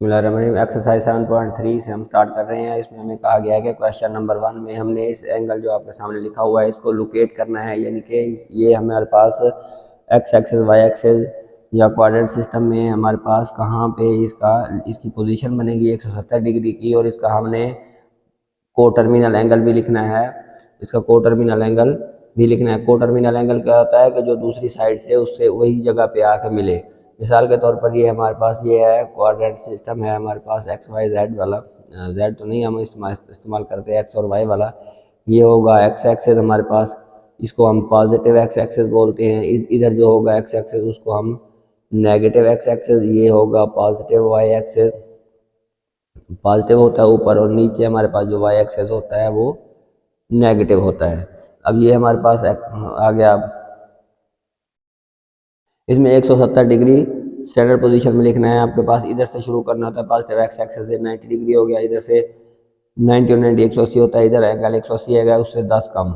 बिस्मिल्लाहिर्रहमानिर्रहीम। एक्सरसाइज 7.3 से हम स्टार्ट कर रहे हैं। इसमें हमें कहा गया है कि क्वेश्चन नंबर 1 में हमने इस एंगल जो आपके सामने लिखा हुआ है इसको लोकेट करना है, यानी कि ये हमारे पास एक्स एक्सेस वाई एक्सेस या क्वाड्रेंट सिस्टम में हमारे पास कहाँ पे इसकी पोजीशन बनेगी 170 डिग्री की, और इसका हमने को टर्मिनल एंगल भी लिखना है। इसका को टर्मिनल एंगल भी लिखना है। को टर्मिनल एंगल क्या होता है कि जो दूसरी साइड से उससे वही जगह पे आकर मिले। मिसाल के तौर पर ये हमारे पास ये है क्वाड्रेंट सिस्टम है हमारे पास एक्स वाई जेड वाला। जेड तो नहीं हम इस्तेमाल करते हैं, एक्स और वाई वाला। ये होगा एक्स एक्सेस हमारे पास, इसको हम पॉजिटिव एक्स एक्सेस बोलते हैं। इधर जो होगा एक्स एक्सेस उसको हम नेगेटिव एक्स एक्सेस, ये होगा पॉजिटिव वाई एक्सेस। पॉजिटिव होता है ऊपर, और नीचे हमारे पास जो वाई एक्सेस होता है वो नेगेटिव होता है। अब ये हमारे पास आ गया। इसमें 170 डिग्री स्टैंडर्ड पोजीशन में लिखना है आपके पास। इधर से शुरू करना होता है, पॉजिटिव एक्स एक्सेस से 90 डिग्री हो गया, इधर से 90 और 90 180 होता है। इधर एंगल 180 है, उससे 10 कम।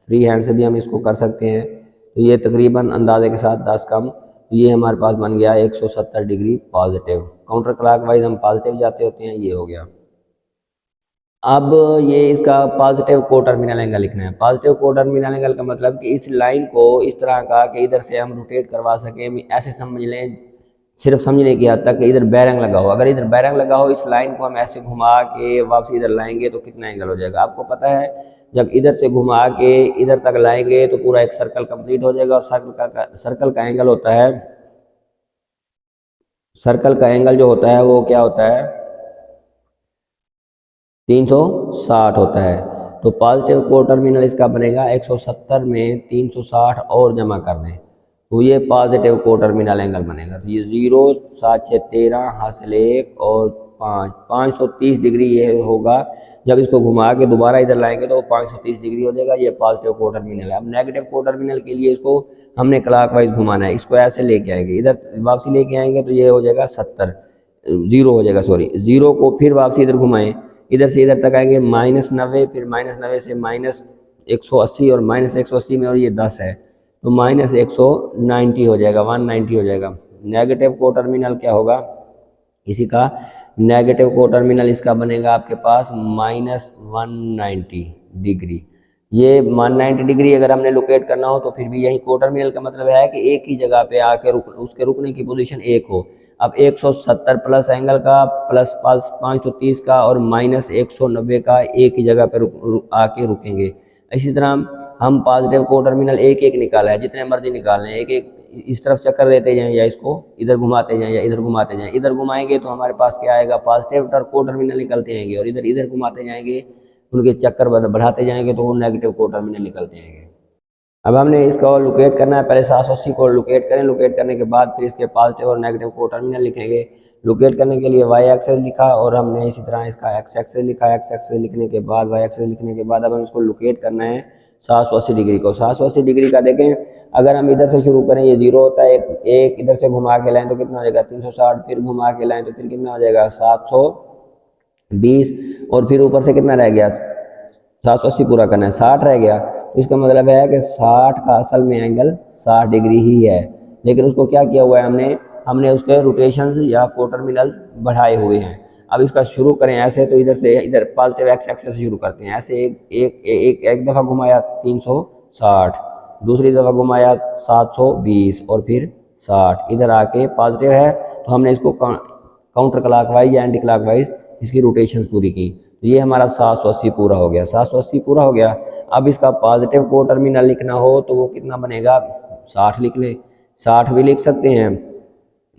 फ्री हैंड से भी हम इसको कर सकते हैं, तो ये तकरीबन अंदाजे के साथ 10 कम। ये हमारे पास बन गया 170 डिग्री पॉजिटिव। काउंटर क्लॉकवाइज हम पॉजिटिव जाते होते हैं, ये हो गया। अब ये इसका पॉजिटिव को टर्मिनल एंगल लिखना है। पॉजिटिव को टर्मिनल एंगल का मतलब कि इस लाइन को इस तरह का कि इधर से हम रोटेट करवा सकें, ऐसे समझ लें, सिर्फ समझने की हद तक इधर बैरंग लगा हो। अगर इधर बैरंग लगा हो, इस लाइन को हम ऐसे घुमा के वापसी इधर लाएंगे तो कितना एंगल हो जाएगा आपको पता है। जब इधर से घुमा के इधर तक लाएंगे तो पूरा एक सर्कल कंप्लीट हो जाएगा, और सर्कल का एंगल होता है, सर्कल का एंगल जो होता है वो क्या होता है 360 होता है। तो पॉजिटिव को टर्मिनल इसका बनेगा 170 में 360 और जमा कर दें तो ये पॉजिटिव को टर्मिनल एंगल बनेगा। तो ये 0 7 6 13 हासिल 1 और 530 डिग्री ये होगा। जब इसको घुमा के दोबारा इधर लाएंगे तो 530 डिग्री हो जाएगा। ये पॉजिटिव को टर्मिनल है। अब नेगेटिव को टर्मिनल के लिए इसको हमने क्लॉकवाइज घुमाना है। इसको ऐसे लेके आएंगे, इधर वापसी लेके आएंगे तो ये हो जाएगा 70, 0 हो जाएगा, सॉरी 0 को फिर वापसी इधर घुमाएं, इधर से इधर तक आएंगे -90, फिर -90 से -180 और -180 में, और ये 10 है तो -190 हो जाएगा, 190 हो जाएगा। नेगेटिव को टर्मिनल क्या होगा इसी का, नेगेटिव को टर्मिनल इसका बनेगा आपके पास -190 डिग्री। ये 190 डिग्री अगर हमने लोकेट करना हो तो फिर भी यही को टर्मिनल का मतलब है कि एक ही जगह पे आके उसके रुकने की पोजीशन एक हो। अब 170 प्लस एंगल का प्लस 530 का और -190 का एक ही जगह पे आके रुकेंगे। इसी तरह हम पॉजिटिव को टर्मिनल एक एक निकाला है, जितने मर्जी निकाल लें, एक एक इस तरफ चक्कर देते जाएं या इसको इधर घुमाते जाएं या इधर घुमाते जाएं। इधर घुमाएंगे तो हमारे पास क्या आएगा पॉजिटिव को टर्मिनल निकलते जाएंगे, और इधर इधर घुमाते जाएंगे उनके चक्कर बढ़ाते जाएंगे तो वो नेगेटिव को टर्मिनल निकलते जाएंगे। अब हमने इसको लोकेट करना है। पहले 780 को लोकेट करें, लोकेट करने के बाद फिर इसके पॉजिटिव और नेगेटिव को टर्मिनल लिखेंगे। लोकेट करने के लिए वाई एक्सेस लिखा, और हमने इसी तरह इसका एक्स एक्सेस लिखा। एक्स एक्सेस लिखने के बाद वाई एक्सेस लिखने के बाद अब हम इसको लोकेट करना है 780 डिग्री को। 780 डिग्री का देखें, अगर हम इधर से शुरू करें, ये 0 होता है, एक इधर से घुमा के लाएँ तो कितना हो जाएगा 360, फिर घुमा के लाएँ तो फिर कितना हो जाएगा 720, और फिर ऊपर से कितना रह गया 780 पूरा करना है 60 रह गया। तो इसका मतलब है कि 60 का असल में एंगल 60 डिग्री ही है, लेकिन उसको क्या किया हुआ है हमने उसके रोटेशन या को टर्मिनल बढ़ाए हुए हैं। अब इसका शुरू करें ऐसे, तो इधर से इधर पॉजिटिव एक्स एक्सेस से शुरू करते हैं। ऐसे एक दफ़ा घुमाया 360, दूसरी दफ़ा घुमाया 720 और फिर 60। इधर आके पॉजिटिव है तो हमने इसको काउंटर क्लॉकवाइज या एंटी क्लॉकवाइज इसकी रोटेशन पूरी की। तो ये हमारा 780 पूरा हो गया। 780 पूरा हो गया। अब इसका पॉजिटिव को टर्मिनल लिखना हो तो वो कितना बनेगा 60 लिख लें, 60 भी लिख सकते हैं,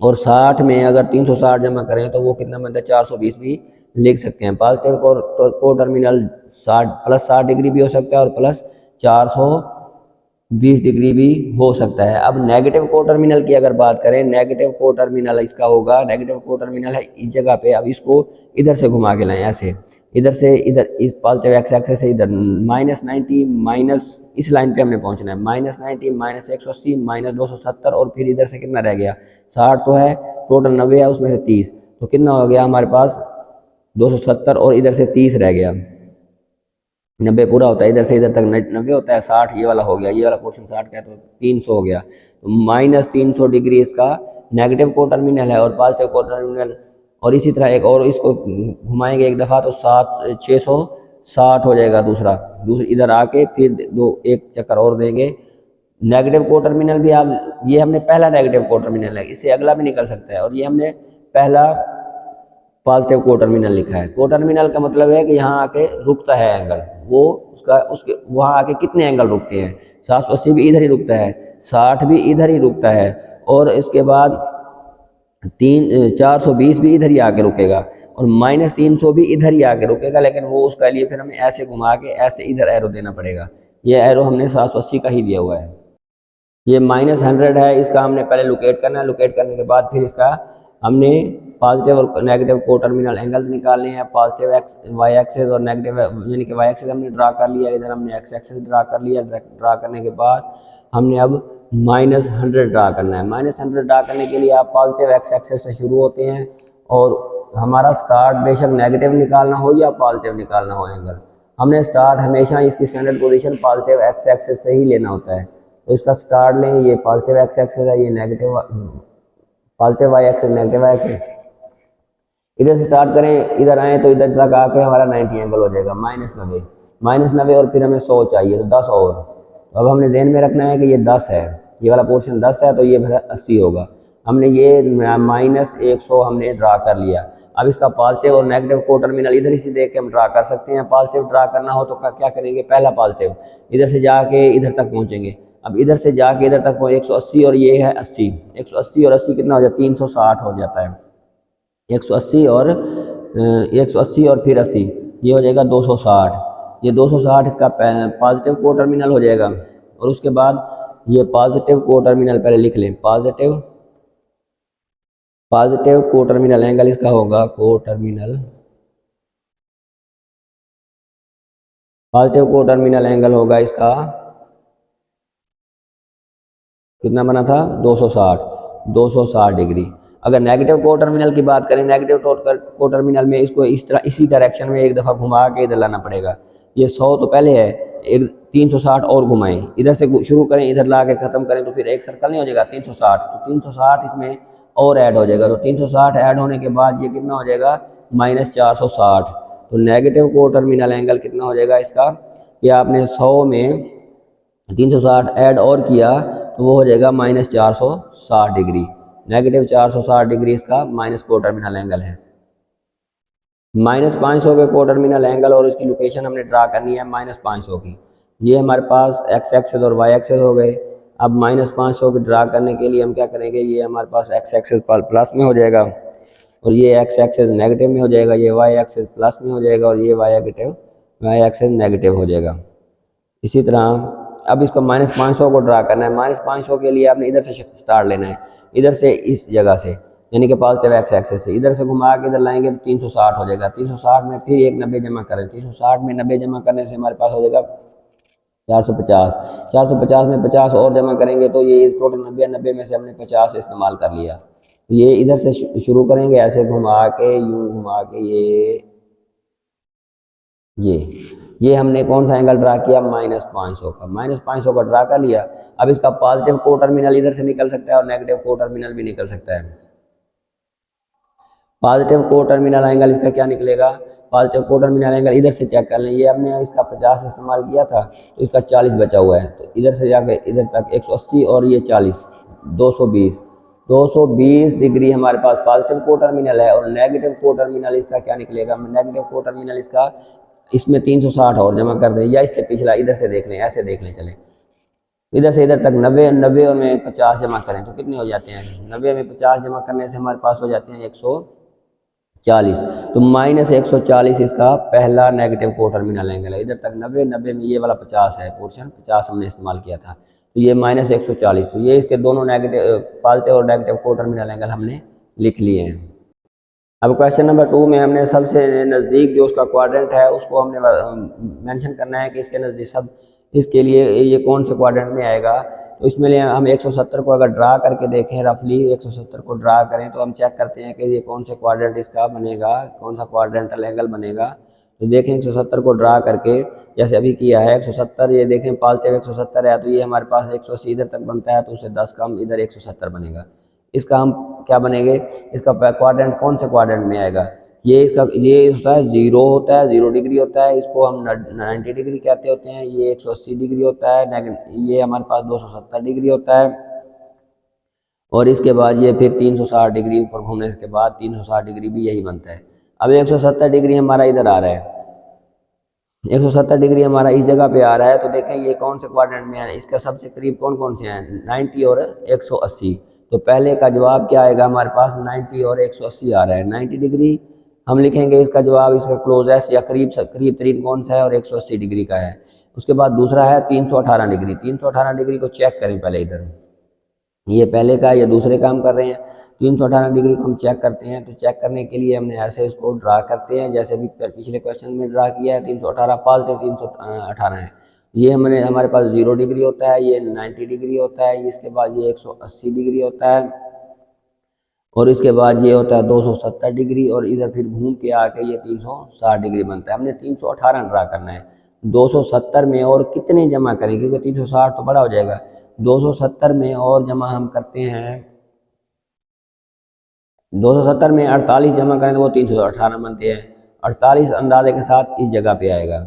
और 60 में अगर 360 जमा करें तो वो कितना बनता है 420 भी लिख सकते हैं। पॉजिटिव को टर्मिनल 60 प्लस 60 डिग्री भी हो सकता है और प्लस 420 डिग्री भी हो सकता है। अब नेगेटिव को टर्मिनल की अगर बात करें, नेगेटिव को टर्मिनल इसका होगा, नेगेटिव को टर्मिनल है इस जगह पे। अब इसको इधर से घुमा के लाएं ऐसे, इधर से इधर इस पॉजिटिव एक्स एक्सेस से इधर -90 माइनस इस लाइन पे हमने पहुंचना है, -90 -180 -270, और फिर इधर से कितना रह गया 60 तो है, टोटल 90 है, उसमें से 30 तो कितना हो गया हमारे पास 270, और इधर से 30 रह गया। 90 पूरा होता है, इधर से इधर तक 90 होता है, 60 ये वाला हो गया, ये वाला पोर्शन 60 का है तो 300 हो गया। तो -300 डिग्री इसका नेगेटिव को टर्मिनल है, और पॉजिटिव को टर्मिनल और इसी तरह एक और इसको घुमाएंगे एक दफ़ा तो 660 हो जाएगा। दूसरी इधर आके फिर एक चक्कर और देंगे। नेगेटिव को टर्मिनल भी आप, ये हमने पहला नेगेटिव को टर्मिनल है, इससे अगला भी निकल सकता है, और ये हमने पहला पॉजिटिव को टर्मिनल लिखा है। को टर्मिनल का मतलब है कि यहाँ आके रुकता है एंगल, वो उसके वहाँ आके कितने एंगल रुकते हैं। 780 भी इधर ही रुकता है, 60 भी इधर ही रुकता है, और इसके बाद 420 भी इधर ही आके रुकेगा, और -300 भी इधर ही आके रुकेगा। लेकिन वो उसका लिए फिर हमें ऐसे घुमा के ऐसे इधर एरो देना पड़ेगा। ये एरो हमने 780 का ही दिया हुआ है। ये -100 है, इसका हमने पहले लोकेट करना है। लोकेट करने के बाद फिर इसका हमने पॉजिटिव और नेगेटिव को टर्मिनल एंगल्स निकालने हैं। पॉजिटिव वाई एक्सेस और नेगेटिव यानी कि वाई एक्सेस हमने ड्रा कर लिया, इधर हमने एक्स एक्सेस ड्रा कर लिया। ड्रा करने के बाद हमने अब -100 ड्रा करना है। -100 ड्रा करने के लिए आप पॉजिटिव एक्स एक्सेस से शुरू होते हैं, और हमारा स्टार्ट बेशक नेगेटिव निकालना हो या पॉजिटिव निकालना हो एंगल, हमने स्टार्ट हमेशा इसकी standard position positive x axis से ही लेना होता है। तो इसका स्टार्ट लें, ये पॉजिटिव एक्स एक्सेस है, ये negative positive y axis, negative y axis. इधर से स्टार्ट करें, इधर आए तो इधर तक आके हमारा 90 एंगल हो जाएगा, -90 और फिर हमें 100 चाहिए तो 10 और। तो अब हमने ध्यान में रखना है कि ये 10 है, ये वाला पोर्शन 10 है, तो ये 80 होगा। हमने ये -100 हमने ड्रा कर लिया। अब इसका पॉजिटिव और नेगेटिव को टर्मिनल इधर ही से देख के हम ड्रा कर सकते हैं। पॉजिटिव ड्रा करना हो तो क्या करेंगे, पहला पॉजिटिव इधर से जाके इधर तक पहुंचेंगे। अब इधर से जाके इधर तक 180 और ये है 80, 180 और 80 कितना हो जाता है, 360 हो जाता है। 180 और फिर 80, ये हो जाएगा 260। ये 260 इसका पॉजिटिव को टर्मिनल हो जाएगा। और उसके बाद ये पॉजिटिव को टर्मिनल पहले लिख लें, पॉजिटिव को टर्मिनल एंगल इसका होगा, पॉजिटिव को टर्मिनल एंगल होगा इसका कितना बना था, 260 डिग्री। अगर नेगेटिव को टर्मिनल की बात करें, नेगेटिव को टर्मिनल में इसको इस तरह इसी डायरेक्शन में एक दफ़ा घुमा के इधर लाना पड़ेगा। ये 100 तो पहले है, एक 360 और घुमाएं, इधर से शुरू करें, इधर ला के ख़त्म करें तो फिर एक सर्कल नहीं हो जाएगा 360, तो 360 इसमें और ऐड हो जाएगा। तो 360 ऐड होने के बाद ये कितना हो जाएगा, -460। तो नेगेटिव को टर्मिनल एंगल कितना हो जाएगा इसका, कि आपने 100 में 360 ऐड और किया तो वो हो जाएगा -460 डिग्री। नेगेटिव 460 डिग्री इसका माइनस को टर्मिनल एंगल है। -500 के को टर्मिनल एंगल और इसकी लोकेशन हमने ड्रा करनी है -500 की। ये हमारे पास एक्स एक्सेस और वाई एक्सेस हो गए। अब -500 की ड्रा करने के लिए हम क्या करेंगे, ये हमारे पास एक्स एक्सेस प्लस में हो जाएगा, और ये एक्स एक्सेस नेगेटिव में हो जाएगा, ये वाई एक्सेस प्लस में हो जाएगा, और ये वाई एक्सेस नेगेटिव हो जाएगा। इसी तरह अब इसको -500 को ड्रा करना है। -500 के लिए आपने इधर से स्टार्ट लेना है, इधर से इस जगह से, यानी कि पॉजिटिव एक्स एक्सेस से इधर से घुमा के इधर लाएंगे तो 360 हो जाएगा। 360 में फिर एक 90 जमा करें, 360 में 90 जमा करने से हमारे पास हो जाएगा 450। 450 में 50 और जमा करेंगे तो ये टोटल 90 में से हमने 50 इस्तेमाल कर लिया। ये इधर से शुरू करेंगे, ऐसे घुमा के यूँ घुमा के ये हमने कौन सा एंगल ड्रा किया, -500 का। -500 का ड्रा कर लिया। अब इसका पॉजिटिव को टर्मिनल इधर से निकल सकता है और नेगेटिव को टर्मिनल भी निकल सकता है। पॉजिटिव को टर्मिनल एंगल इसका क्या निकलेगा, पॉजिटिव को टर्मिनल एंगल इधर से चेक कर लें। ये हमने इसका 50 इस्तेमाल किया था तो इसका 40 बचा हुआ है, तो इधर से जाकर इधर तक 180 और ये 40, 220 डिग्री हमारे पास पॉजिटिव को टर्मिनल है। और नेगेटिव को टर्मिनल इसका क्या निकलेगा, नेगेटिव को टर्मिनल इसका इसमें 360 और जमा कर दें, या इससे पिछला इधर से देख लें, ऐसे देख लें। चले इधर से इधर तक 90 और में 50 जमा करें तो कितने हो जाते हैं, 90 में 50 जमा करने से हमारे पास हो जाते हैं 140। तो -140 इसका पहला नेगेटिव को टर्मिनल एंगल है। इधर तक 90 में ये वाला 50 है, पोर्शन 50 हमने इस्तेमाल किया था, तो ये -140। तो ये इसके दोनों नेगेटिव पॉजिटिव और नेगेटिव को टर्मिनल एंगल हमने लिख लिए हैं। अब क्वेश्चन नंबर 2 में हमने सबसे नज़दीक जो उसका क्वाड्रेंट है उसको हमने मेंशन करना है कि इसके नज़दीक सब इसके लिए ये कौन से क्वाड्रेंट में आएगा। तो इसमें लिए हम 170 को अगर ड्रा करके देखें, रफली 170 को ड्रा करें तो हम चेक करते हैं कि ये कौन से क्वाड्रेंट इसका बनेगा, कौन सा क्वाड्रेंटल एंगल बनेगा। तो देखें 170 को ड्रा करके जैसे अभी किया है 170, ये देखें पॉजिटिव 170 है तो ये हमारे पास 180 इधर तक बनता है, तो उससे 10 कम इधर 170 बनेगा। इसका हम क्या बनेंगे, इसका क्वाड्रेंट कौन से क्वाड्रेंट में आएगा, ये इसका ये होता है 0 होता है, 0 डिग्री होता है, इसको हम 90 डिग्री कहते होते हैं, ये 180 डिग्री होता है, ये हमारे पास 270 डिग्री होता है, और इसके बाद ये फिर 360 डिग्री ऊपर घूमने के बाद 360 डिग्री भी यही बनता है। अब 170 डिग्री हमारा इधर आ रहा है, 170 डिग्री हमारा इस जगह पे आ रहा है, तो देखें ये कौन से क्वाड्रेंट में है, इसका सबसे करीब कौन कौन से हैं, 90 और 180। तो पहले का जवाब क्या आएगा, हमारे पास 90 और 180 आ रहा है, 90 डिग्री हम लिखेंगे इसका जवाब, इसका क्लोजेस्ट या करीब तरीन कौन सा है, और 180 डिग्री का है। उसके बाद दूसरा है 318 डिग्री, 318 डिग्री को चेक करें पहले, इधर ये पहले का या दूसरे काम कर रहे हैं, 318 डिग्री को हम चेक करते हैं। तो चेक करने के लिए हमने ऐसे इसको ड्रा करते हैं, जैसे भी पिछले क्वेश्चन में ड्रा किया है, 318 पॉजिटिव 318 है, ये हमारे पास 0 डिग्री होता है, ये 90 डिग्री होता है, इसके बाद ये 180 डिग्री होता है, और इसके बाद ये होता है 270 डिग्री, और इधर फिर घूम के आके ये 360 डिग्री बनता है। हमने 318 ड्रा करना है, 270 में और कितने जमा करें, क्योंकि 360 तो बड़ा हो जाएगा, 270 में और जमा हम करते हैं, 270 में 48 जमा करें तो वो 318 बनते हैं। 48 अंदाजे के साथ इस जगह पे आएगा,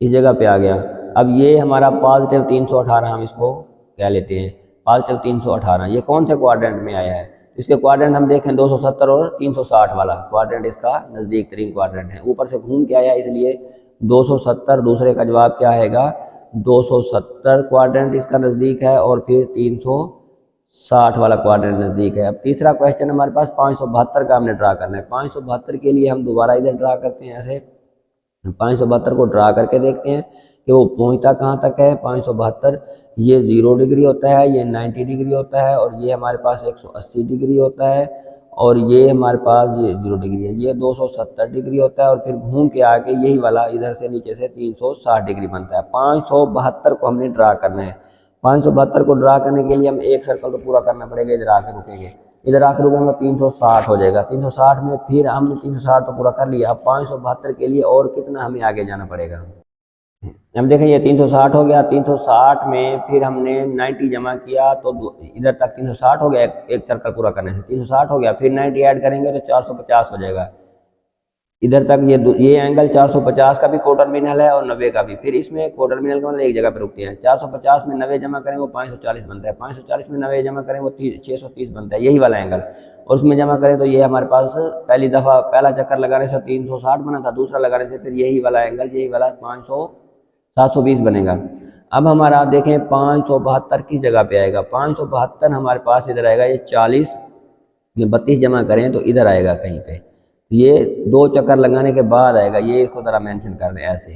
इस जगह पे आ गया। अब ये हमारा पॉजिटिव 318 हम इसको कह लेते हैं, पॉजिटिव 318 ये कौन से क्वाड्रेंट में आया है, इसके क्वाड्रेंट हम देखें 270 और 360 वाला क्वाड्रेंट इसका नज़दीक तरीन क्वाड्रेंट है, ऊपर से घूम के आया इसलिए 270, दूसरे का जवाब क्या आएगा, 270 क्वाड्रेंट इसका नज़दीक है, और फिर 360 वाला क्वाड्रेंट नज़दीक है। अब तीसरा क्वेश्चन हमारे पास 572 का हमने ड्रा करना है, 572 के लिए हम दोबारा इधर ड्रा करते हैं, ऐसे 572 को ड्रा करके देखते हैं कि वो पहुंचता कहाँ तक है। 572 ये 0 डिग्री होता है, ये 90 डिग्री होता है, और ये हमारे पास 180 डिग्री होता है, और ये हमारे पास ये 0 डिग्री है, ये 270 डिग्री होता है, और फिर घूम के आके यही वाला इधर से नीचे से 360 डिग्री बनता है। 572 को हमने ड्रा करना है, 572 को ड्रा करने के लिए हम एक सर्कल तो पूरा करना पड़ेगा, इधर आके रुकेंगे, इधर आके रुकेंगे 360 हो जाएगा, 360 में फिर हमने 360 तो पूरा कर लिया। अब 572 के लिए और कितना हमें आगे जाना पड़ेगा, अब देखें ये 360 हो गया, 360 में फिर हमने 90 जमा किया तो इधर तक 360 हो गया, एक सर्कल पूरा करने से 360 हो गया, फिर 90 ऐड करेंगे तो 450 हो जाएगा, इधर तक ये एंगल 450 का भी क्वार्टर टर्मिनल है और 90 का भी, फिर इसमें क्वार्टर टर्मिनल का मतलब एक जगह पे रुकते हैं। 450 में 90 जमा करें वो 540 बनता है, 540 में 90 जमा करें वो 630 बनता है, यही वाला एंगल, और उसमें जमा करें तो ये हमारे पास पहली दफ़ा पहला चक्कर लगाने से 360 बना था, दूसरा लगाने से फिर यही वाला एंगल, यही वाला 720 बनेगा। अब हमारा देखें 572 किस जगह पे आएगा, 572 हमारे पास इधर आएगा, ये 40 ये 32 जमा करें तो इधर आएगा कहीं पे, ये 2 चक्कर लगाने के बाद आएगा, ये इसको ज़रा मेंशन कर दें ऐसे,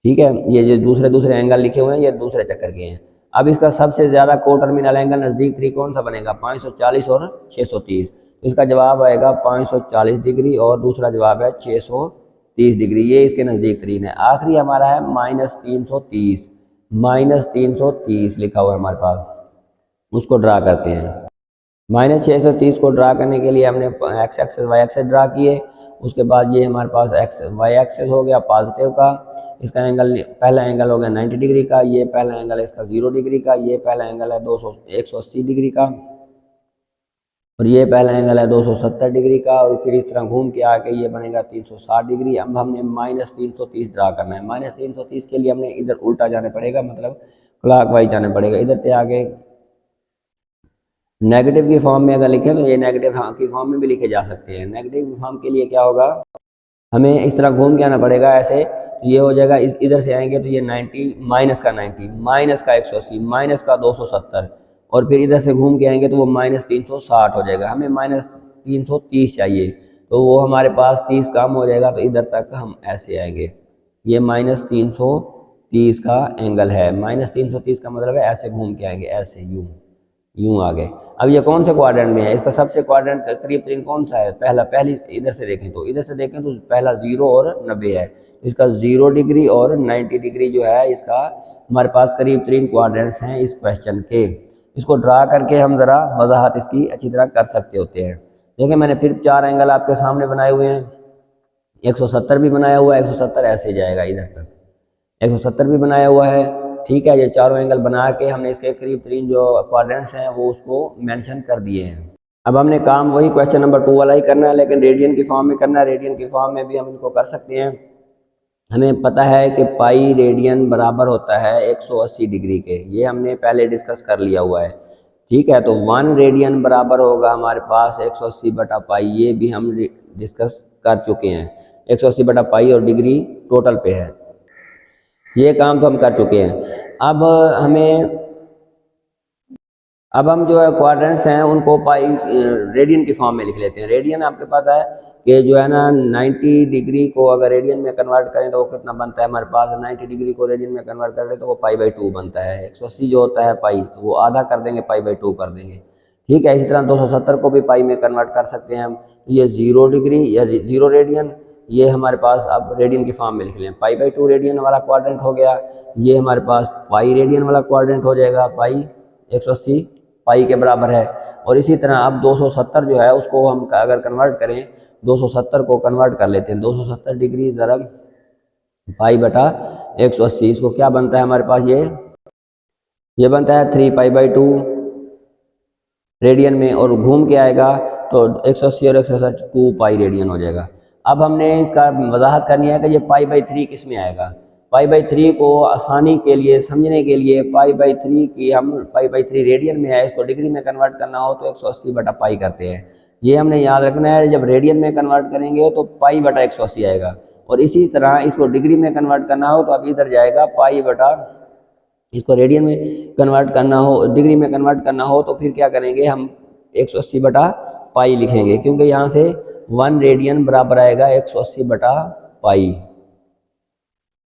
ठीक है। ये जो दूसरे एंगल लिखे हुए हैं ये दूसरे चक्कर के हैं। अब इसका सबसे ज़्यादा को टर्मिनल एंगल नज़दीक थ्री कौन सा बनेगा, 540 और 630, इसका जवाब आएगा 540 डिग्री, और दूसरा जवाब है 630 डिग्री, ये इसके नज़दीक तरीन है। आखिरी हमारा है -330, -330 लिखा हुआ है हमारे पास, उसको ड्रा करते हैं। -630 को ड्रा करने के लिए हमने x axis y axis draw किए, उसके बाद ये हमारे पास एक्स वाई एक्सेस हो गया पॉजिटिव का, इसका एंगल पहला एंगल हो गया 90 डिग्री का, ये पहला एंगल है इसका 0 डिग्री का, ये पहला एंगल है 180 डिग्री का, और ये पहला एंगल है 270 डिग्री का, और फिर इस तरह घूम के आके ये बनेगा 360 डिग्री। अब हमने -330 ड्रा करना है, -330 के लिए हमने इधर उल्टा जाने पड़ेगा, मतलब क्लॉकवाइज जाने पड़ेगा, इधर से आगे नेगेटिव की फॉर्म में अगर लिखें तो ये नेगेटिव की फॉर्म में भी लिखे जा सकते हैं। नेगेटिव फॉर्म के लिए क्या होगा, हमें इस तरह घूम के आना पड़ेगा ऐसे, तो ये हो जाएगा इधर से आएंगे तो ये 90 माइनस का 90 माइनस का 180 माइनस का 270, और फिर इधर से घूम के आएंगे तो वो -360 हो जाएगा। हमें -330 चाहिए, तो वो हमारे पास 30 कम हो जाएगा, तो इधर तक हम ऐसे आएंगे, ये -330 का एंगल है, -330 का मतलब है ऐसे घूम के आएंगे, ऐसे यूं आ गए। अब ये कौन से क्वाड्रेंट में है, इसका सबसे क्वाड्रेंट करीब तरीन कौन सा है, पहली इधर से देखें तो पहला 0 और 90 है, इसका 0 डिग्री और 90 डिग्री जो है इसका हमारे पास करीब तरीन क्वाड्रेंट्स हैं इस क्वेश्चन के। इसको ड्रा करके हम ज़रा वजाहत इसकी अच्छी तरह कर सकते होते हैं। देखिए मैंने फिर 4 एंगल आपके सामने बनाए हुए हैं, 170 भी बनाया हुआ है, 170 ऐसे जाएगा इधर तक, 170 भी बनाया हुआ है, ठीक है। ये चारों एंगल बना के हमने इसके करीब तरीन जो क्वाड्रेंट्स हैं वो उसको मेंशन कर दिए हैं। अब हमने काम वही क्वेश्चन नंबर 2 वाला ही करना है, लेकिन रेडियन की फॉर्म में करना है। रेडियन की फॉर्म में भी हम इनको कर सकते हैं। हमें पता है कि पाई रेडियन बराबर होता है 180 डिग्री के, ये हमने पहले डिस्कस कर लिया हुआ है। ठीक है, तो 1 रेडियन बराबर होगा हमारे पास 180 बटा पाई, ये भी हम डिस्कस कर चुके हैं। 180 बटा पाई और डिग्री टोटल पे है, ये काम तो हम कर चुके हैं। अब हम जो है क्वाड्रेंट्स हैं उनको पाई रेडियन की फॉर्म में लिख लेते हैं। रेडियन आपके पास है कि जो है ना 90 डिग्री को अगर रेडियन में कन्वर्ट करें तो वो कितना बनता है हमारे पास, 90 डिग्री को रेडियन में कन्वर्ट करें तो वो पाई/2 बनता है। 180 जो होता है पाई, तो वो आधा कर देंगे, पाई/2 कर देंगे। ठीक है, इसी तरह 270 को भी पाई में कन्वर्ट कर सकते हैं हम। तो ये 0 डिग्री या 0 रेडियन, ये हमारे पास अब रेडियन की फॉर्म में लिख लें। पाई/2 रेडियन वाला क्वाड्रेंट हो गया, ये हमारे पास पाई रेडियन वाला क्वाड्रेंट हो जाएगा। पाई 180 पाई के बराबर है। और इसी तरह अब 270 जो है उसको हम अगर कन्वर्ट करें, 270 को कन्वर्ट कर लेते हैं। 270 डिग्री ज़रब पाई बटा 180, इसको क्या बनता है हमारे पास, ये बनता है 3 पाई/2 रेडियन में, और घूम के आएगा तो 180 और 160 2 पाई रेडियन हो जाएगा। अब हमने इसका वजाहत करनी है कि ये पाई/3 किस में आएगा। पाई/3 को आसानी के लिए समझने के लिए पाई/3 की हम पाई/3 रेडियन में है, इसको डिग्री में कन्वर्ट करना हो तो 180 बटा पाई करते हैं। ये हमने याद रखना है, जब रेडियन में कन्वर्ट करेंगे तो पाई बटा 180 आएगा। और इसी तरह इसको डिग्री में कन्वर्ट करना हो तो अब इधर जाएगा पाई बटा, इसको रेडियन में कन्वर्ट करना हो, डिग्री में कन्वर्ट करना हो तो फिर क्या करेंगे हम 180 बटा पाई लिखेंगे, क्योंकि यहाँ से 1 रेडियन बराबर आएगा 180 बटा पाई।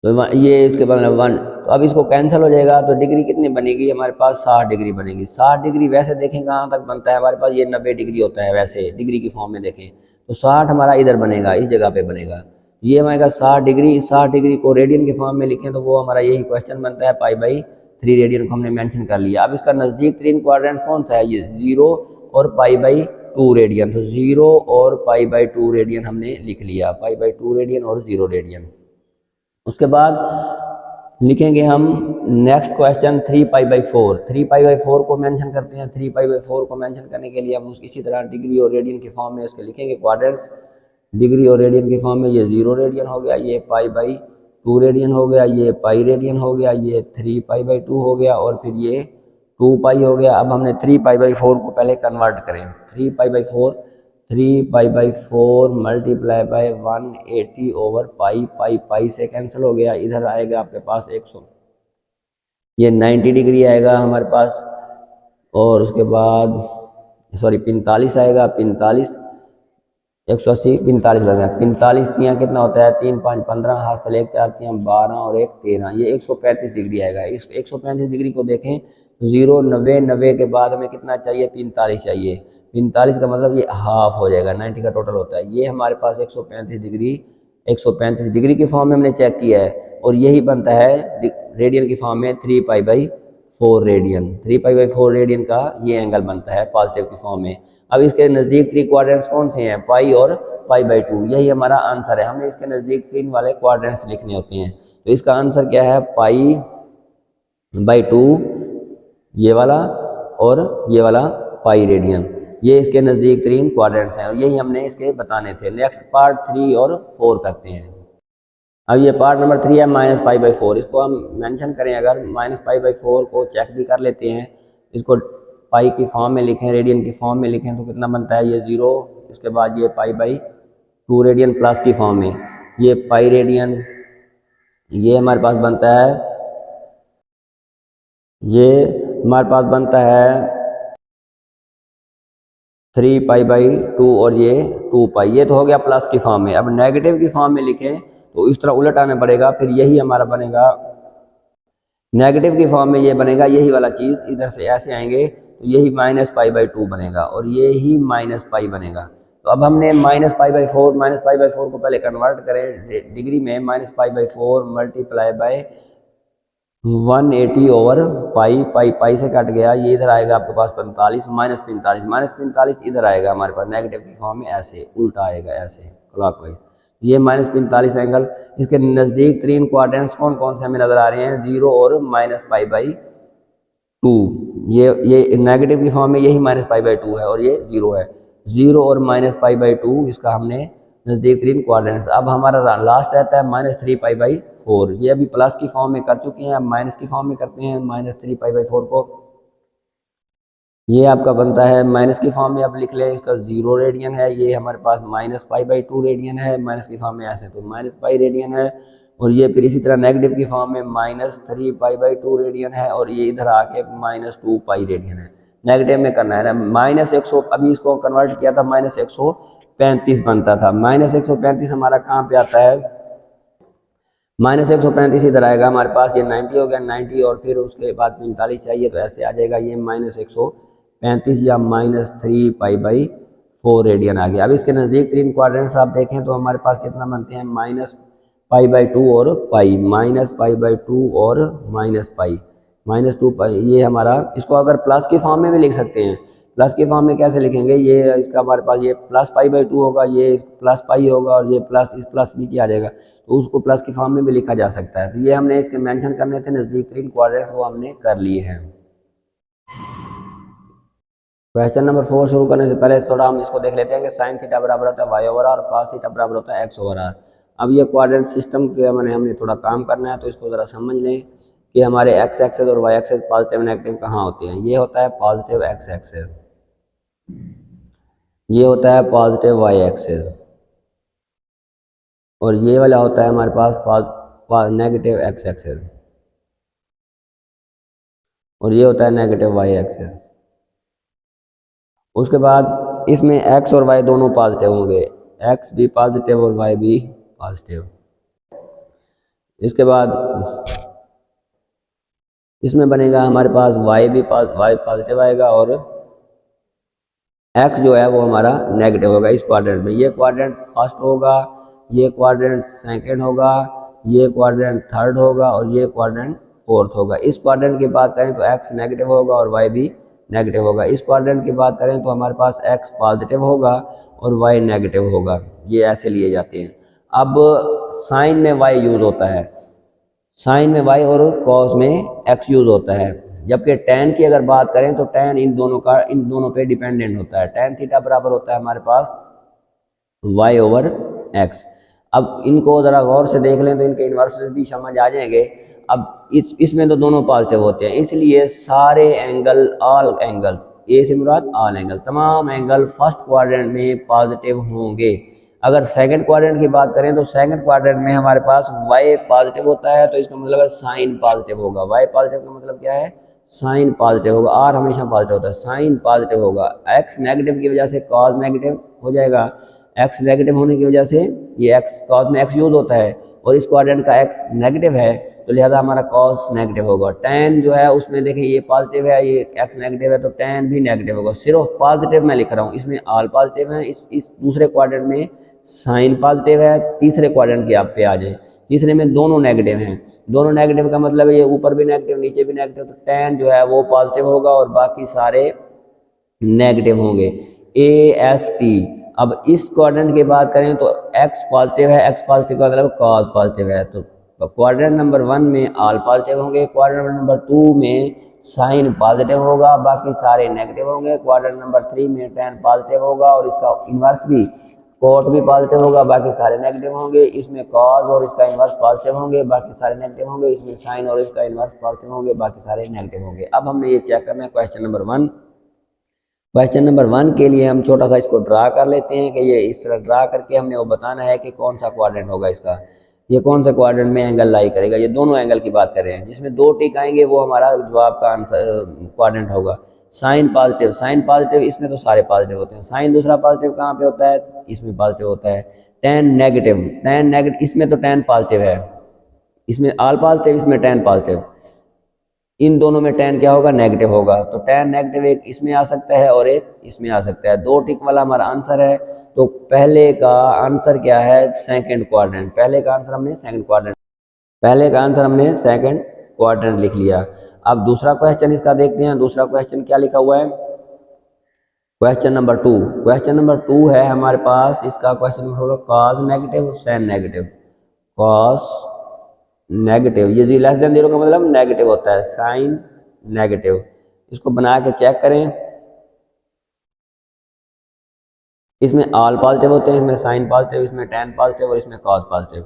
तो ये इसके बाद 1, तो अब इसको कैंसिल हो जाएगा तो डिग्री कितनी बनेगी हमारे पास, 60 डिग्री बनेगी। 60 डिग्री वैसे देखें कहाँ तक बनता है हमारे पास, ये 90 डिग्री होता है वैसे डिग्री की फॉर्म में देखें तो 60 हमारा इधर बनेगा, इस जगह पे बनेगा। ये हमारा 60 डिग्री, 60 डिग्री को रेडियन की फॉर्म में लिखें तो वो हमारा यही क्वेश्चन बनता है। पाई/3 रेडियन को हमने मेंशन कर लिया। अब इसका नज़दीक तरीन क्वाड्रेंट कौन सा है, ये 0 और पाई/2 रेडियन। तो 0 और पाई/2 रेडियन हमने लिख लिया, पाई/2 रेडियन और 0 रेडियन। उसके बाद लिखेंगे हम नेक्स्ट क्वेश्चन 3 पाई/4। 3 पाई/4 को मेंशन करते हैं। 3 पाई/4 को मेंशन करने के लिए हम इसी तरह डिग्री और रेडियन की फॉर्म में उसके लिखेंगे क्वाड्रेंट्स। डिग्री और रेडियन की फॉर्म में ये 0 रेडियन हो गया, ये पाई/2 रेडियन हो गया, ये पाई रेडियन हो गया, ये 3 पाई/2 हो गया, और फिर ये 2 पाई हो गया। अब हमने 3 पाई/4 को पहले कन्वर्ट करें। 3 पाई/4 मल्टीप्लाई बाय 180 ओवर पाई, पाई से कैंसिल हो गया, इधर आएगा आपके पास 100, ये 90 डिग्री आएगा हमारे पास। और उसके बाद 45 आएगा, 45 180 45 लगेगा। 45 तियाँ कितना होता है, 3 5 15, हाथ से 1 4 तियाँ 12 और 1 13, ये 135 डिग्री आएगा। इस 135 डिग्री को देखें, 0 90 90 के बाद हमें कितना चाहिए, 45 चाहिए। 45 का मतलब ये हाफ हो जाएगा, 90 का टोटल होता है। ये हमारे पास 135 डिग्री, 135 डिग्री की फॉर्म में हमने चेक किया है, और यही बनता है रेडियन की फॉर्म में 3 पाई/4 रेडियन। 3 पाई/4 रेडियन का ये एंगल बनता है पॉजिटिव की फॉर्म में। अब इसके नज़दीक 3 क्वाड्रेंट्स कौन से हैं, पाई और पाई/2, यही हमारा आंसर है। हमने इसके नज़दीक 3 वाले क्वाड्रेंट्स लिखने होते हैं। तो इसका आंसर क्या है, पाई/2 ये वाला और ये वाला पाई रेडियन, ये इसके नज़दीक 3 क्वाड्रेंट्स हैं, और यही हमने इसके बताने थे। नेक्स्ट पार्ट 3 और 4 करते हैं। अब ये पार्ट नंबर 3 है -पाई/4, इसको हम मेंशन करें, अगर -पाई/4 को चेक भी कर लेते हैं। इसको पाई की फॉर्म में लिखें, रेडियन की फॉर्म में लिखें तो कितना बनता है, ये 0, इसके बाद ये पाई/2 रेडियन प्लस की फॉर्म में, ये पाई रेडियन, ये हमारे पास बनता है, ये हमारे पास बनता है 3 पाई/2 और ये 2 पाई, ये तो हो गया प्लस की फॉर्म में। अब नेगेटिव की फॉर्म में लिखें तो इस तरह उलट आना पड़ेगा, फिर यही हमारा बनेगा नेगेटिव की फॉर्म में, ये बनेगा यही वाला चीज़, इधर से ऐसे आएंगे तो यही -पाई/2 बनेगा, और ये ही -पाई बनेगा। तो अब हमने -पाई/4 को पहले कन्वर्ट करें डिग्री में, -पाई/4 मल्टीप्लाई बाय 180 ओवर पाई से कट गया, ये इधर आएगा आपके पास 45, -45 इधर आएगा हमारे पास नेगेटिव की फॉर्म में, ऐसे उल्टा आएगा, ऐसे क्लॉकवाइज, ये -45 एंगल। इसके नज़दीक 3 क्वाड्रेंट्स कौन कौन से हमें नज़र आ रहे हैं, 0 और -पाई/2 टू, ये नेगेटिव की फॉर्म में यही माइनस पाई बाई टू है और ये जीरो है। जीरो और माइनस पाई बाई टू, इसका हमने नज़दीक तरीन क्वाड्रेंट्स। अब हमारा लास्ट रहता है minus three pi by four. ये अभी प्लस की फॉर्म में कर चुके हैं, अब माइनस की फॉर्म में करते हैं minus three pi by four को। ये आपका बनता है माइनस की फॉर्म में, आप लिख लें इसका जीरो रेडियन है। ये हमारे पास minus pi by two radian है माइनस की फॉर्म में, ऐसे तो माइनस पाई रेडियन है। और ये फिर इसी तरह नेगेटिव की फॉर्म में minus three pi by two radian है और ये इधर आके माइनस टू पाई रेडियन है। नेगेटिव में करना है ना, माइनस 100, अभी इसको कन्वर्ट किया था माइनस 135 बनता था। माइनस 135 हमारा कहाँ पे आता है, माइनस 135 इधर आएगा हमारे पास, ये 90 हो गया 90 और फिर उसके बाद 45 चाहिए तो ऐसे आ जाएगा ये माइनस 135 या minus three pi by four radian आ गया। अब इसके नज़दीक तीन क्वाड्रेंट्स आप देखें तो हमारे पास कितना बनते हैं, माइनस पाई बाई टू और पाई, माइनस पाई बाई टू और माइनस पाई, माइनस टू पाई। ये हमारा, इसको अगर प्लस की फॉर्म में भी लिख सकते हैं। प्लस की फॉर्म में कैसे लिखेंगे, ये इसका हमारे पास ये प्लस पाई बाई टू होगा, ये प्लस पाई होगा और ये प्लस, इस प्लस नीचे आ जाएगा तो उसको प्लस की फॉर्म में भी लिखा जा सकता है। तो ये हमने इसके मेंशन करने थे नज़दीक तरीन क्वाड्रेंट्स, वो हमने कर लिए हैं। क्वेश्चन नंबर 4 शुरू करने से पहले थोड़ा हम इसको देख लेते हैं कि साइन थीटा बराबर होता है वाई ओवर आर और कॉस थीटा बराबर होता है एक्स ओवर आर। अब ये क्वाड्रेंट सिस्टम के मैंने हमने थोड़ा काम करना है तो इसको ज़रा समझ लें कि हमारे एक्स एक्सेस और वाई एक्सेस पॉजिटिव नेगेटिव कहाँ होते हैं। ये होता है पॉजिटिव एक्स एक्सेस, ये होता है पॉजिटिव वाई एक्सेस और ये वाला होता है हमारे पास नेगेटिव एक्स एक्सेस और ये होता है नेगेटिव वाई एक्सेस। उसके बाद इसमें एक्स और वाई दोनों पॉजिटिव होंगे, एक्स भी पॉजिटिव और वाई भी पॉजिटिव। इसके बाद इसमें बनेगा हमारे पास वाई पॉजिटिव आएगा और एक्स जो है वो हमारा नेगेटिव होगा इस क्वाड्रेंट में। ये क्वाड्रेंट फर्स्ट होगा, ये क्वाड्रेंट सेकंड होगा, ये क्वाड्रेंट थर्ड होगा और ये क्वाड्रेंट फोर्थ होगा। इस क्वाड्रेंट की बात करें तो एक्स नेगेटिव होगा और वाई भी नेगेटिव होगा। इस क्वाड्रेंट की बात करें तो हमारे पास एक्स पॉजिटिव होगा और वाई नेगेटिव होगा। ये ऐसे लिए जाते हैं। अब साइन में वाई यूज होता है, साइन में वाई और कॉस में एक्स यूज होता है। जबकि टैन की अगर बात करें तो टैन इन दोनों पे डिपेंडेंट होता है। टैन थीटा बराबर होता है हमारे पास वाई ओवर एक्स। अब इनको ज़रा गौर से देख लें तो इनके इन्वर्स भी समझ आ जाएंगे। अब इसमें तो दोनों पॉजिटिव होते हैं, इसलिए सारे एंगल, ऑल एंगल, ए से मुराद ऑल एंगल, तमाम एंगल फर्स्ट क्वाड्रेंट में पॉजिटिव होंगे। अगर सेकंड क्वाड्रेंट की बात करें तो सेकंड क्वाड्रेंट में हमारे पास वाई पॉजिटिव होता है तो इसका मतलब है साइन पॉजिटिव होगा। वाई पॉजिटिव का मतलब क्या है, साइन पॉजिटिव होगा। आर हमेशा पॉजिटिव होता है, साइन पॉजिटिव होगा। एक्स नेगेटिव की वजह से कॉस नेगेटिव हो जाएगा। एक्स नेगेटिव होने की वजह से ये एक्स, कॉस में एक्स यूज होता है और इस क्वाड्रेंट का एक्स नेगेटिव है तो लिहाजा हमारा कॉस नेगेटिव होगा। टैन जो है उसमें देखें ये पॉजिटिव है, ये एक्स नेगेटिव है तो टैन भी नेगेटिव होगा। सिर्फ पॉजिटिव मैं लिख रहा हूँ, इसमें ऑल पॉजिटिव है। इस दूसरे क्वाड्रेंट में साइन पॉजिटिव है। तीसरे क्वाड्रेंट की आप पे आ जाए, तीसरे में दोनों नेगेटिव हैं। दोनों नेगेटिव का मतलब ये ऊपर भी नेगेटिव नीचे भी नेगेटिव, तो टैन जो है वो पॉजिटिव होगा और बाकी सारे नेगेटिव होंगे। A S T. अब इस क्वाड्रेंट की बात करें तो एक्स पॉजिटिव है, एक्स पॉजिटिव का मतलब कॉस पॉजिटिव है। तो क्वाड्रेंट नंबर 1 में ऑल पॉजिटिव होंगे, क्वाड्रेंट नंबर 2 में साइन पॉजिटिव होगा, बाकी सारे नेगेटिव होंगे। क्वाड्रेंट नंबर 3 में टैन पॉजिटिव होगा और इसका इन्वर्स भी कोट भी पॉजिटिव होगा, बाकी सारे नेगेटिव होंगे। इसमें कॉस और इसका इन्वर्स पॉजिटिव होंगे, बाकी सारे नेगेटिव होंगे। इसमें साइन और इसका इन्वर्स पॉजिटिव होंगे, बाकी सारे नेगेटिव होंगे। अब हमने ये चेक करना है क्वेश्चन नंबर 1। क्वेश्चन नंबर 1 के लिए हम छोटा सा इसको ड्रा कर लेते हैं कि ये इस तरह ड्रा करके हमने वो बताना है कि कौन सा क्वाड्रेंट होगा इसका, ये कौन सा क्वाड्रेंट में एंगल लाई करेगा। ये दोनों एंगल की बात कर रहे हैं, जिसमें 2 टिक आएंगे वो हमारा जवाब का आंसर क्वाड्रेंट होगा। साइन पॉजिटिव, साइन पॉजिटिव, इसमें तो सारे पॉजिटिव होते हैं। साइन दूसरा पॉजिटिव कहाँ पे होता है, इसमें पॉजिटिव होता है। टैन नेगेटिव, टैन नेगेटिव, इसमें तो टैन पॉजिटिव है, इसमें ऑल पॉजिटिव, इसमें टैन पॉजिटिव। इन दोनों में टैन क्या होगा, नेगेटिव होगा। तो टैन नेगेटिव एक इसमें आ सकता है और एक इसमें आ सकता है। 2 टिक वाला हमारा आंसर है। तो पहले का आंसर क्या है, सेकंड क्वाड्रेंट। पहले का आंसर हमने सेकंड क्वाड्रेंट, पहले का आंसर हमने सेकंड क्वाड्रेंट लिख लिया। अब दूसरा क्वेश्चन इसका देखते हैं। दूसरा क्वेश्चन क्या लिखा हुआ है, क्वेश्चन नंबर 2। क्वेश्चन नंबर 2 है हमारे पास, इसका question number cos negative sine negative. Cos negative, ये जी लेस देन 0 का मतलब नेगेटिव होता है। Sine negative. इसको बना के चेक करें, इसमें ऑल पॉजिटिव होते हैं, इसमें साइन पॉजिटिव, इसमें टेन पॉजिटिव और इसमें कॉस पॉजिटिव।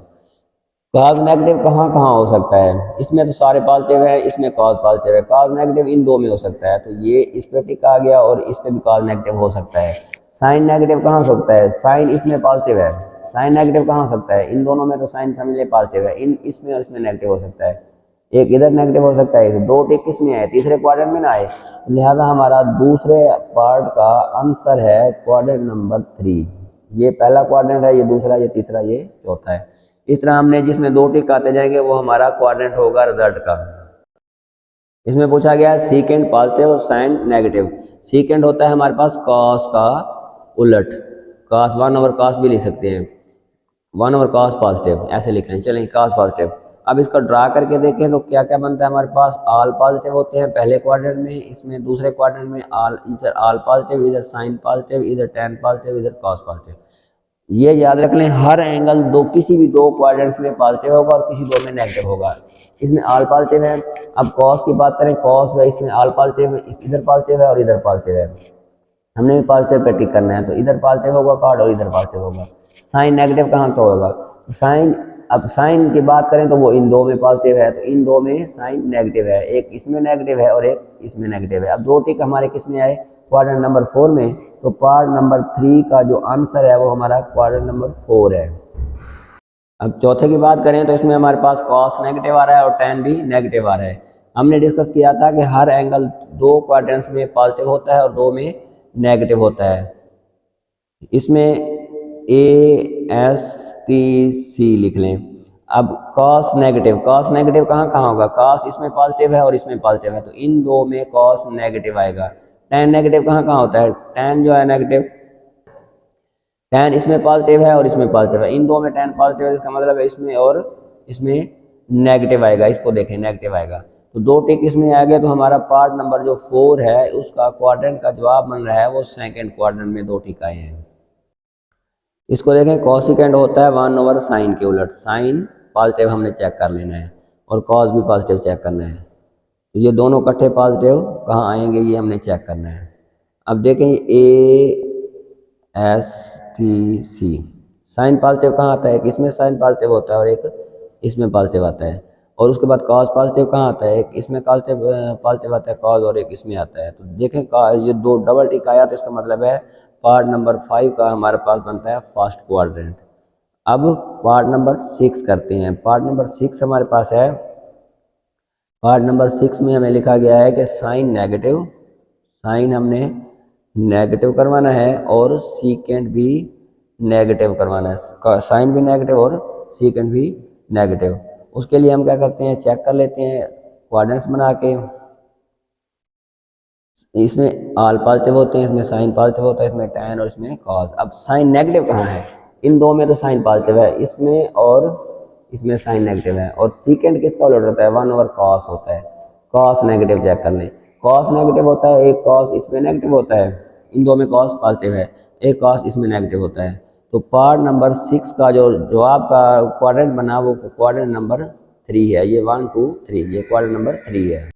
कॉस नेगेटिव कहाँ कहाँ हो सकता है? इसमें तो सारे पॉजिटिव है, इसमें कॉस पॉजिटिव है। कॉस नेगेटिव इन दो में हो सकता है, तो ये इस पे टिक आ गया और इस पे भी कॉस नेगेटिव हो सकता है। साइन नेगेटिव कहाँ हो सकता है? साइन इसमें पॉजिटिव है, साइन नेगेटिव कहाँ हो सकता है? इन दोनों में तो साइन समझ ले पॉजिटिव है, इन इसमें और इसमें नेगेटिव हो सकता है। एक इधर नेगेटिव हो सकता है, दो टिक किस में है? तीसरे क्वाड्रेंट में ना आए, लिहाजा हमारा दूसरे पार्ट का आंसर है क्वाड्रेंट नंबर 3। ये पहला क्वाड्रेंट है, ये दूसरा, ये तीसरा, ये चौथा है। इस तरह हमने जिसमें दो टिक आते जाएंगे वो हमारा क्वाड्रेंट होगा रिजल्ट का। इसमें पूछा गया सीकेंड पॉजिटिव और साइन नेगेटिव। सीकेंड होता है हमारे पास कॉस का उलट, कॉस 1/cos भी लिख सकते हैं, 1/cos पॉजिटिव ऐसे लिख रहे हैं। चलें कॉस पॉजिटिव। अब इसको ड्रा करके देखें तो क्या क्या बनता है हमारे पास? ऑल पॉजिटिव होते हैं पहले क्वाड्रेंट में, इसमें दूसरे क्वाड्रेंट में ऑल, इधर ऑल पॉजिटिव, इधर साइन पॉजिटिव, इधर टेन पॉजिटिव, इधर कॉस पॉजिटिव। ये याद रख लें, हर एंगल दो किसी भी दो क्वाड्रेंट्स में पॉजिटिव होगा और किसी दो में नेगेटिव होगा। इसमें ऑल पॉजिटिव है। अब कॉस की बात करें, कॉस है, इसमें ऑल पॉजिटिव, इधर पॉजिटिव है और इधर पॉजिटिव है। हमने भी पॉजिटिव पे टिक करना है, तो इधर पॉजिटिव होगा कार्ड और इधर पॉजिटिव होगा। साइन नेगेटिव कहाँ का होगा? साइन, अब साइन की बात करें तो वो इन दो में पॉजिटिव है, तो इन दो में साइन नेगेटिव है, एक इसमें नेगेटिव है और एक इसमें नेगेटिव है। अब दो टिक हमारे किस में आए? क्वाड्रेंट नंबर 4 में, तो पार्ट नंबर 3 का जो आंसर है वो हमारा क्वाड्रेंट नंबर 4 है। अब चौथे की बात करें तो इसमें हमारे पास कॉस नेगेटिव आ रहा है और टेन भी नेगेटिव आ रहा है। हमने डिस्कस किया था कि हर एंगल दो क्वाड्रेंट्स में पॉजिटिव होता है और दो में नेगेटिव होता है। इसमें ASTC लिख लें। अब कॉस नेगेटिव, कॉस नेगेटिव कहाँ कहाँ होगा? कॉस इसमें पॉजिटिव है और इसमें पॉजिटिव है, तो इन दो में कॉस नेगेटिव आएगा। टेन नेगेटिव कहाँ कहाँ होता है? टेन जो है नेगेटिव, टेन इसमें पॉजिटिव है और इसमें पॉजिटिव है, इन दो में टेन पॉजिटिव है, इसका मतलब है इसमें और इसमें नेगेटिव आएगा। इसको देखें नेगेटिव आएगा, तो दो टिक इसमें आ गया, तो हमारा पार्ट नंबर जो 4 है उसका क्वाड्रेंट का जवाब बन रहा है वो सेकंड क्वाड्रेंट में दो टिक आए हैं। इसको देखें, कॉसिकेंड होता है 1/sin के उलट। साइन पॉजिटिव हमने चेक कर लेना है और कॉस भी पॉजिटिव चेक करना है, तो ये दोनों इकट्ठे पॉजिटिव कहाँ आएंगे ये हमने चेक करना है। अब देखें ASTC, साइन पॉजिटिव कहाँ आता है? एक इसमें साइन पॉजिटिव होता है और एक इसमें पॉजिटिव आता है। और उसके बाद कॉस पॉजिटिव कहाँ आता है? एक इसमें पॉजिटिव आता है कॉस और एक इसमें आता है। तो देखें ये दो डबल टिक आया, तो इसका मतलब है पार्ट नंबर 5 का हमारे पास बनता है फर्स्ट क्वाड्रेंट। अब पार्ट नंबर 6 करते हैं। पार्ट नंबर 6 हमारे पास है, पार्ट नंबर 6 में हमें लिखा गया है कि साइन नेगेटिव, साइन हमने नेगेटिव करवाना है और सीकेंड भी नेगेटिव करवाना है। साइन भी नेगेटिव और सीकेंड भी नेगेटिव। उसके लिए हम क्या करते हैं, चेक कर लेते हैं क्वाड्रेंट्स बना के। इसमें ऑल पॉजिटिव होते हैं, इसमें साइन पॉजिटिव होता है, इसमें टेन और इसमें कॉस। अब साइन नेगेटिव कहाँ है? इन दो में तो साइन पॉजिटिव है, इसमें और इसमें साइन नेगेटिव है। और सीकेंड किसका उलट होता है? 1/cos होता है। कॉस नेगेटिव चेक कर लें, कॉस नेगेटिव होता है, एक कॉस इसमें नेगेटिव होता है, इन दो में कॉस पॉजिटिव है, एक कॉस इसमें नेगेटिव होता है। तो पार्ट नंबर 6 का जो जवाब का क्वाड्रेंट बना वो क्वाड्रेंट नंबर 3 है। ये 1 2 3, ये क्वाड्रेंट नंबर 3 है।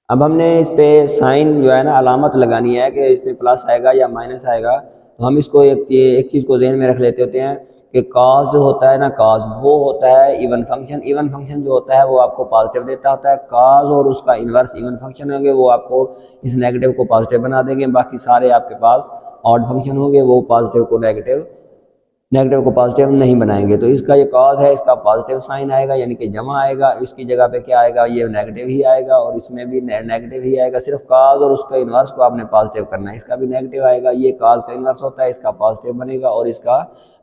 अब हमने इस पे साइन जो है ना अलामत लगानी है कि इसमें प्लस आएगा या माइनस आएगा। तो हम इसको एक चीज़ को ज़हन में रख लेते होते हैं कि कॉस जो होता है ना, कॉस वो होता है इवन फंक्शन। इवन फंक्शन जो होता है वो आपको पॉजिटिव देता होता है। कॉस और उसका इन्वर्स इवन फंक्शन होंगे वो आपको इस नेगेटिव को पॉजिटिव बना देंगे। बाकी सारे आपके पास ऑड फंक्शन होंगे वो पॉजिटिव को नेगेटिव, नेगेटिव को पॉजिटिव नहीं बनाएंगे। तो इसका ये कॉस है, इसका पॉजिटिव साइन आएगा यानी कि जमा आएगा, इसकी जगह पे क्या आएगा? ये नेगेटिव ही आएगा और इसमें भी नेगेटिव ही आएगा। सिर्फ कॉस और उसका इन्वर्स को आपने पॉजिटिव करना है, इसका भी नेगेटिव आएगा। ये कॉस का इन्वर्स होता है, इसका पॉजिटिव बनेगा और इसका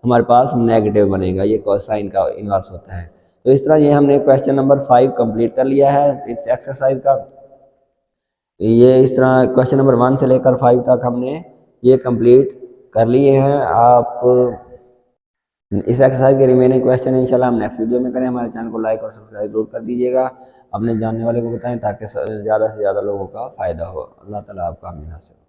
हमारे पास नेगेटिव बनेगा, ये कॉस साइन का इन्वर्स होता है। तो इस तरह ये हमने क्वेश्चन नंबर 5 कंप्लीट कर लिया है इस एक्सरसाइज का। ये इस तरह क्वेश्चन नंबर 1 से लेकर 5 तक हमने ये कंप्लीट कर लिए हैं। आप इस एक्सरसाइज के रिमेनिंग क्वेश्चन इंशाल्लाह हम नेक्स्ट वीडियो में करें। हमारे चैनल को लाइक और सब्सक्राइब जरूर कर दीजिएगा, अपने जानने वाले को बताएं ताकि ज़्यादा से ज़्यादा लोगों का फ़ायदा हो। अल्लाह ताला आपका आमीन हासिल।